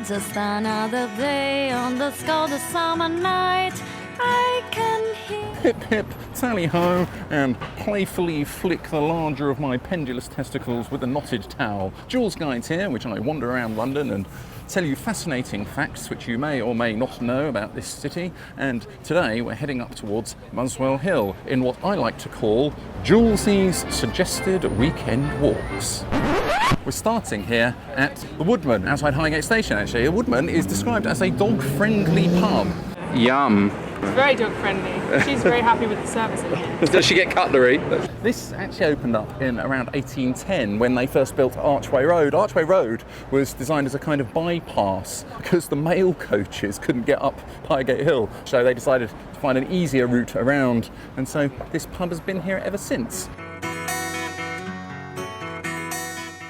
Just another day on the scalded summer night. I can hear. Hip hip, tally ho, and playfully flick the larger of my pendulous testicles with a knotted towel. Joolz Guides here, which I wander around London and tell you fascinating facts which you may or may not know about this city. And today we're heading up towards Muswell Hill in what I like to call Joolz's suggested weekend walks. We're starting here at the Woodman, outside Highgate Station actually. The Woodman is described as a dog-friendly pub. Yum. It's very dog friendly. She's very happy with the service in here. Does she get cutlery? This actually opened up in around 1810 when they first built Archway Road. Archway Road was designed as a kind of bypass because the mail coaches couldn't get up Highgate Hill. So they decided to find an easier route around. And so this pub has been here ever since.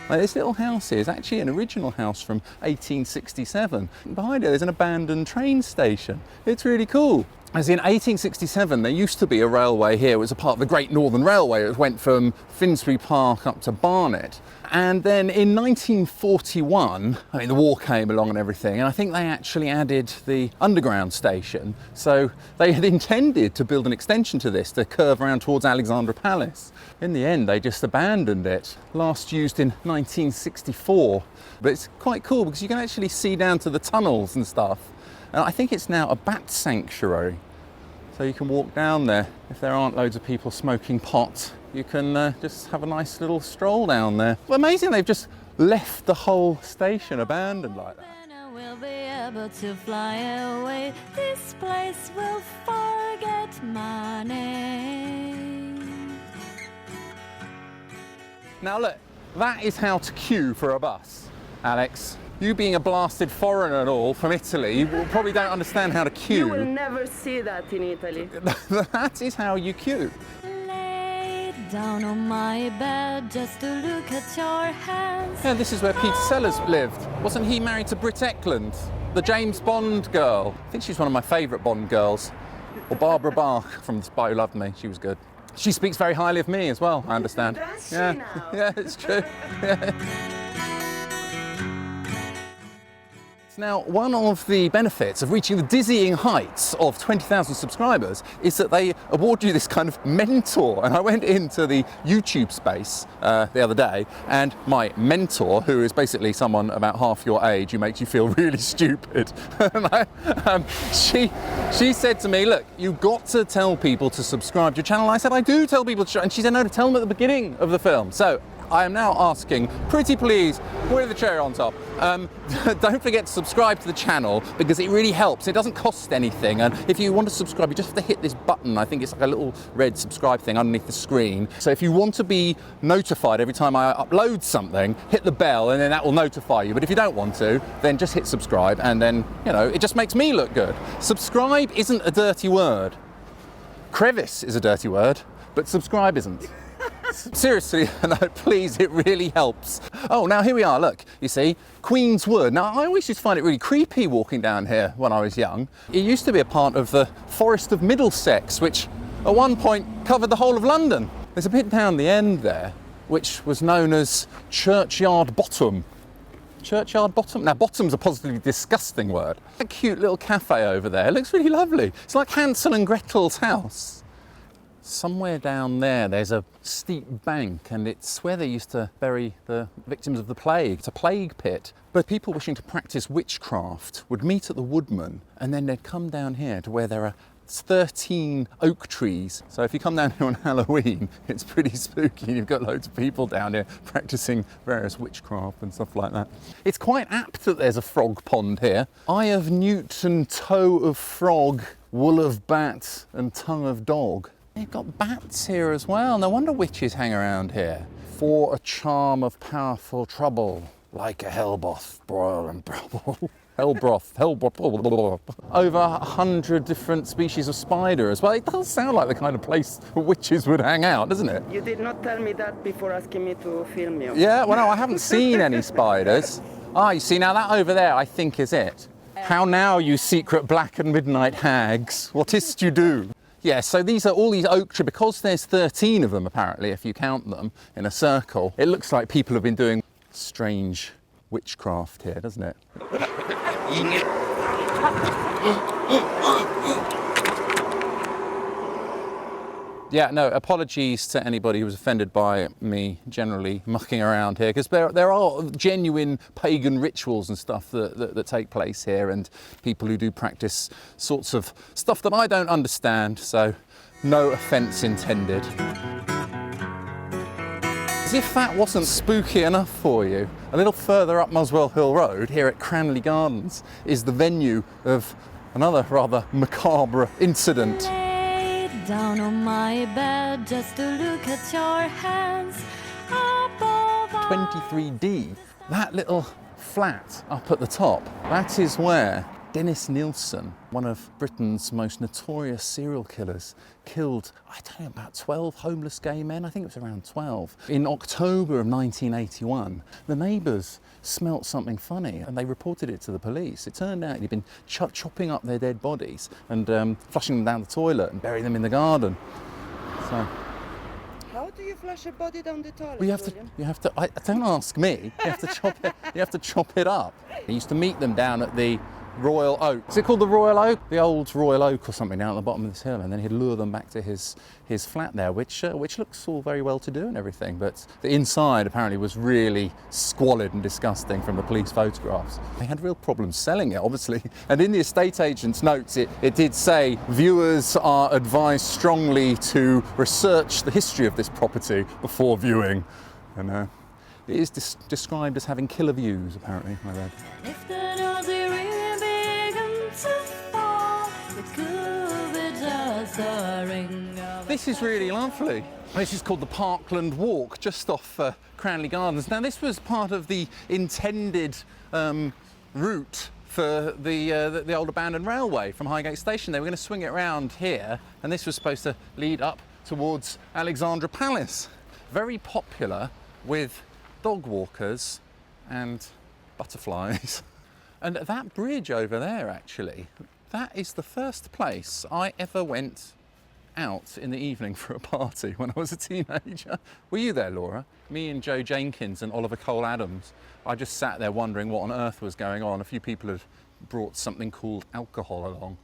Like this little house here is actually an original house from 1867. Behind it there's an abandoned train station. It's really cool. As in 1867 there used to be a railway here. It was a part of the Great Northern Railway. It went from Finsbury Park up to Barnet. And then in 1941, I mean the war came along and everything, and I think they actually added the underground station. So they had intended to build an extension to this to curve around towards Alexandra Palace. In the end they just abandoned it, last used in 1964. But it's quite cool because you can actually see down to the tunnels and stuff. And I think it's now a bat sanctuary. So you can walk down there. If there aren't loads of people smoking pot, you can just have a nice little stroll down there. Well, amazing, they've just left the whole station abandoned like that. We'll be able to fly away. This place will forget my name. Now look, that is how to queue for a bus, Alex. You being a blasted foreigner and all from Italy, you probably don't understand how to queue. You will never see that in Italy. That is how you queue. Lay down on my bed just to look at your hands. Yeah, this is where Peter Sellers lived. Wasn't he married to Britt Ekland, the James Bond girl? I think she's one of my favourite Bond girls. Or Barbara Bach from The Spy Who Loved Me. She was good. She speaks very highly of me as well, I understand. Does she Yeah, now? yeah, it's true. Yeah. Now, one of the benefits of reaching the dizzying heights of 20,000 subscribers is that they award you this kind of mentor. And I went into the YouTube space the other day, and my mentor, who is basically someone about half your age who makes you feel really stupid, she said to me, look, you've got to tell people to subscribe to your channel. I said, I do tell people to, and she said, no, to tell them at the beginning of the film. So I am now asking, pretty please, with the cherry on top, don't forget to subscribe to the channel because it really helps. It doesn't cost anything, and if you want to subscribe, you just have to hit this button. I think it's like a little red subscribe thing underneath the screen. So if you want to be notified every time I upload something, hit the bell and then that will notify you. But if you don't want to, then just hit subscribe, and then, you know, it just makes me look good. Subscribe isn't a dirty word. Crevice is a dirty word, but subscribe isn't. Seriously, no, please, it really helps. Oh, now here we are, look, you see, Queen's Wood. Now, I always used to find it really creepy walking down here when I was young. It used to be a part of the Forest of Middlesex, which at one point covered the whole of London. There's a bit down the end there, which was known as Churchyard Bottom. Churchyard Bottom? Now, bottom's a positively disgusting word. A cute little cafe over there, it looks really lovely. It's like Hansel and Gretel's house. Somewhere down there, there's a steep bank, and it's where they used to bury the victims of the plague. It's a plague pit. But people wishing to practice witchcraft would meet at the Woodman, and then they'd come down here to where there are 13 oak trees. So if you come down here on Halloween, it's pretty spooky. You've got loads of people down here practicing various witchcraft and stuff like that. It's quite apt that there's a frog pond here. Eye of newt and toe of frog, wool of bat and tongue of dog. They've got bats here as well. No wonder witches hang around here. For a charm of powerful trouble, like a hellbroth, broil and brubble. Hellbroth. Over 100 different species of spider as well. It does sound like the kind of place where witches would hang out, doesn't it? You did not tell me that before asking me to film you. Yeah, well, no, I haven't seen any spiders. Ah, you see, now that over there, I think is it. How now, you secret black and midnight hags? What is't you do? Yeah, so these are all these oak trees, because there's 13 of them apparently, if you count them in a circle. It looks like people have been doing strange witchcraft here, doesn't it? Yeah, no, apologies to anybody who was offended by me generally mucking around here, because there are genuine pagan rituals and stuff that take place here, and people who do practice sorts of stuff that I don't understand, so no offence intended. As if that wasn't spooky enough for you, a little further up Muswell Hill Road, here at Cranley Gardens, is the venue of another rather macabre incident. Lay down on my bed just to look at your hands above 23D, that little flat up at the top, that is where Dennis Nilsen, one of Britain's most notorious serial killers, killed, I don't know, about 12 homeless gay men. I think it was around 12. In October of 1981, the neighbours smelt something funny and they reported it to the police. It turned out he'd been chopping up their dead bodies and flushing them down the toilet and burying them in the garden. So, How do you flush a body down the toilet? well, you have to. Don't ask me. You have to chop it. You have to chop it up. He used to meet them down at the Royal Oak. Is it called the Royal Oak? The old Royal Oak or something down at the bottom of this hill, and then he'd lure them back to his flat there, which looks all very well to do and everything, but the inside apparently was really squalid and disgusting from the police photographs. They had real problems selling it, obviously, and in the estate agent's notes it did say viewers are advised strongly to research the history of this property before viewing, and it is described as having killer views, apparently, I read. If the nose is really big and too small, it could be just a ring of This is really lovely. This is called the Parkland Walk, just off Cranley Gardens. Now, this was part of the intended route for the old abandoned railway from Highgate Station. They were going to swing it round here, and this was supposed to lead up towards Alexandra Palace. Very popular with dog walkers and butterflies. And that bridge over there, actually, that is the first place I ever went out in the evening for a party when I was a teenager. Were you there, Laura? Me and Joe Jenkins and Oliver Cole Adams. I just sat there wondering what on earth was going on. A few people had brought something called alcohol along.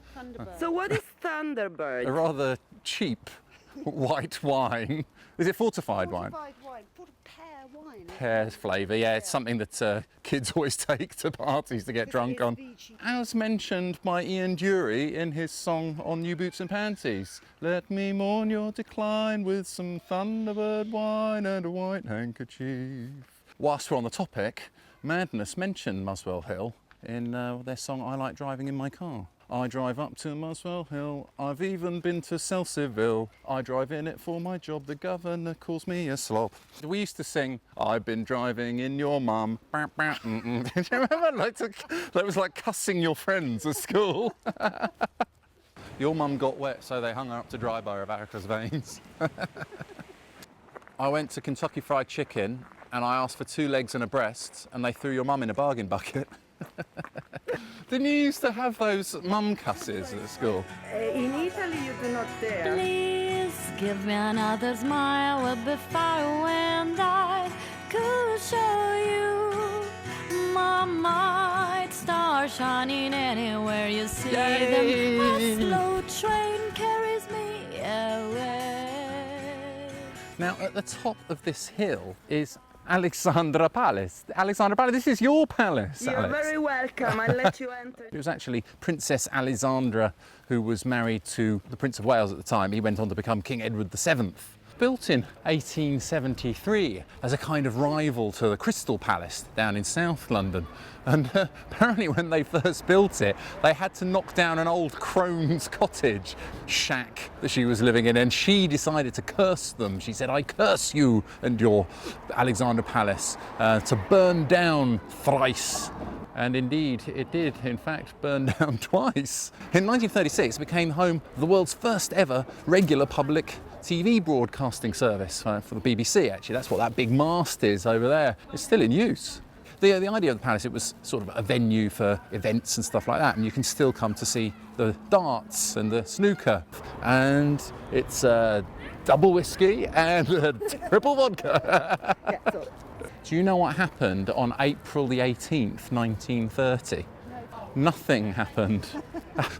So what is Thunderbird? A rather cheap white wine. Is it fortified wine? Fortified wine, pear wine. Pear flavour, yeah, it's something that kids always take to parties to get drunk on. As mentioned by Ian Dury in his song on New Boots and Panties, let me mourn your decline with some Thunderbird wine and a white handkerchief. Whilst we're on the topic, Madness mentioned Muswell Hill in their song I Like Driving in My Car. I drive up to Muswell Hill, I've even been to Selseyville. I drive in it for my job, the governor calls me a slob. We used to sing, I've been driving in your mum. Did you remember? That was like cussing your friends at school. Your mum got wet, so they hung her up to dry by her varicose veins. I went to Kentucky Fried Chicken and I asked for 2 legs and a breast, and they threw your mum in a bargain bucket. Didn't you used to have those mum cusses at school? In Italy you do not dare. Please give me another smile, would be far when I could show you my might, star shining anywhere you see Yay! them. A slow train carries me away. Now, at the top of this hill is Alexandra Palace. Alexandra Palace, this is your palace, You're Alex. very welcome. I'll let you enter. It was actually Princess Alexandra who was married to the Prince of Wales at the time. He went on to become King Edward VII. Built in 1873 as a kind of rival to the Crystal Palace down in South London. And apparently when they first built it, they had to knock down an old crone's cottage shack that she was living in, and she decided to curse them. She said, I curse you and your Alexandra Palace to burn down thrice. And indeed, it did, in fact, burn down twice. In 1936, it became home of the world's first ever regular public TV broadcasting service for the BBC, actually. That's what that big mast is over there. It's still in use. The idea of the palace, it was sort of a venue for events and stuff like that, and you can still come to see the darts and the snooker. And it's double whiskey and triple vodka. Yeah, so Do you know what happened on April the 18th, 1930? Nothing happened.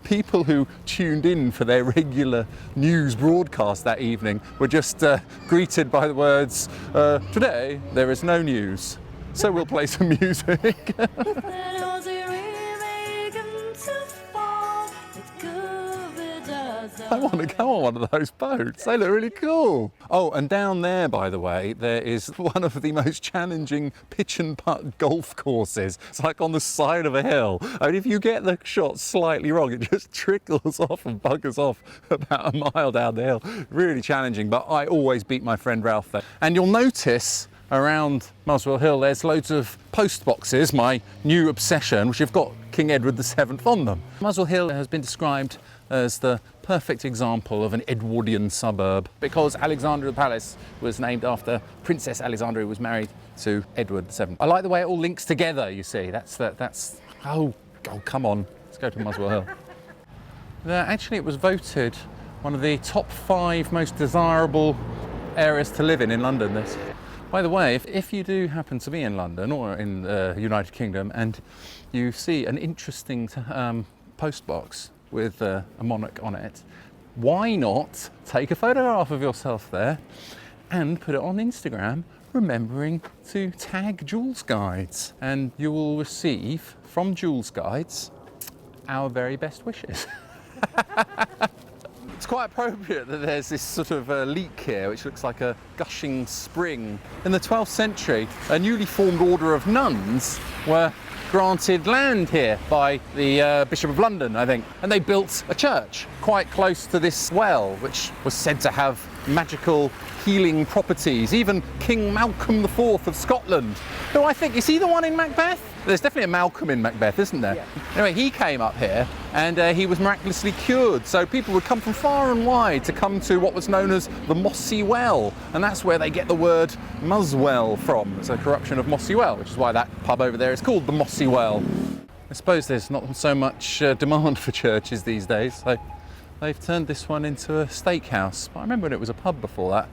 People who tuned in for their regular news broadcast that evening were just greeted by the words, today there is no news. So we'll play some music. I want to go on one of those boats. They look really cool. Oh, and down there, by the way, there is one of the most challenging pitch and putt golf courses. It's like on the side of a hill. And if you get the shot slightly wrong, it just trickles off and buggers off about a mile down the hill. Really challenging, but I always beat my friend Ralph there. And you'll notice around Muswell Hill, there's loads of post boxes, my new obsession, which have got King Edward VII on them. Muswell Hill has been described as the perfect example of an Edwardian suburb because Alexandra Palace was named after Princess Alexandra, who was married to Edward VII. I like the way it all links together, you see. Oh, come on, let's go to Muswell Hill. Actually, it was voted one of the top 5 most desirable areas to live in London. This. By the way, if you do happen to be in London or in the United Kingdom and you see an interesting post box with a monarch on it, why not take a photograph of yourself there and put it on Instagram, remembering to tag Joolz Guides, and you will receive from Joolz Guides our very best wishes. It's quite appropriate that there's this sort of leak here which looks like a gushing spring. In the 12th century, a newly formed order of nuns were granted land here by the Bishop of London, I think, and they built a church quite close to this well, which was said to have magical healing properties. Even King Malcolm IV of Scotland, who I think, is he the one in Macbeth? There's definitely a Malcolm in Macbeth, isn't there? Yeah. Anyway, he came up here and he was miraculously cured. So people would come from far and wide to come to what was known as the Mossy Well. And that's where they get the word Muswell from. It's a corruption of Mossy Well, which is why that pub over there is called the Mossy Well. I suppose there's not so much demand for churches these days. So they've turned this one into a steakhouse. But I remember when it was a pub before that.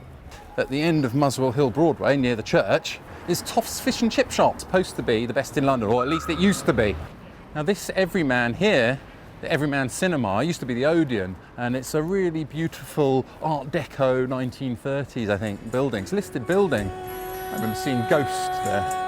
At the end of Muswell Hill Broadway, near the church, is Toff's Fish and Chip Shop. It's supposed to be the best in London, or at least it used to be. Now this Everyman here, the Everyman Cinema, used to be the Odeon, and it's a really beautiful Art Deco 1930s, I think, building. It's a listed building. I remember seeing Ghost there.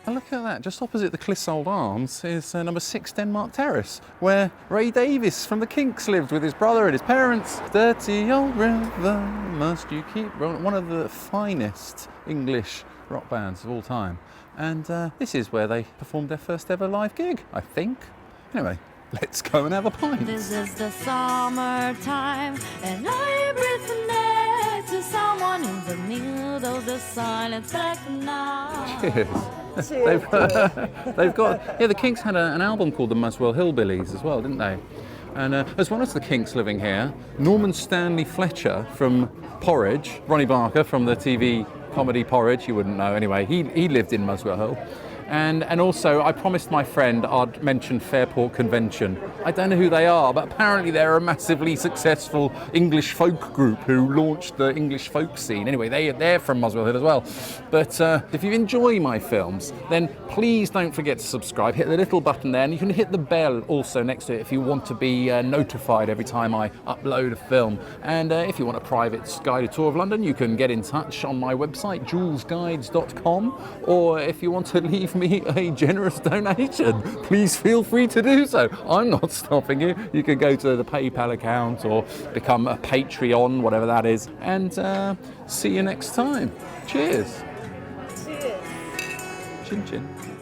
And look at that, just opposite the Clissold Arms is number 6 Denmark Terrace, where Ray Davies from the Kinks lived with his brother and his parents. Dirty old river, must you keep rolling? One of the finest English rock bands of all time. And this is where they performed their first ever live gig, I think. Anyway, let's go and have a pint. This is the summertime, and I breathe next to someone in the middle of the silent black night. Cheers. They've got, the Kinks had an album called the Muswell Hillbillies as well, didn't they? And as well as the Kinks living here, Norman Stanley Fletcher from Porridge, Ronnie Barker from the TV comedy Porridge, you wouldn't know anyway, he lived in Muswell Hill. And also, I promised my friend I'd mention Fairport Convention. I don't know who they are, but apparently they're a massively successful English folk group who launched the English folk scene. Anyway, they're from Muswell Hill as well. But if you enjoy my films, then please don't forget to subscribe. Hit the little button there, and you can hit the bell also next to it if you want to be notified every time I upload a film. And if you want a private guided tour of London, you can get in touch on my website, joolzguides.com, or if you want to leave me a generous donation, please feel free to do so. I'm not stopping you. You can go to the PayPal account or become a Patreon, whatever that is, and see you next time. Cheers. Cheers. Chin chin.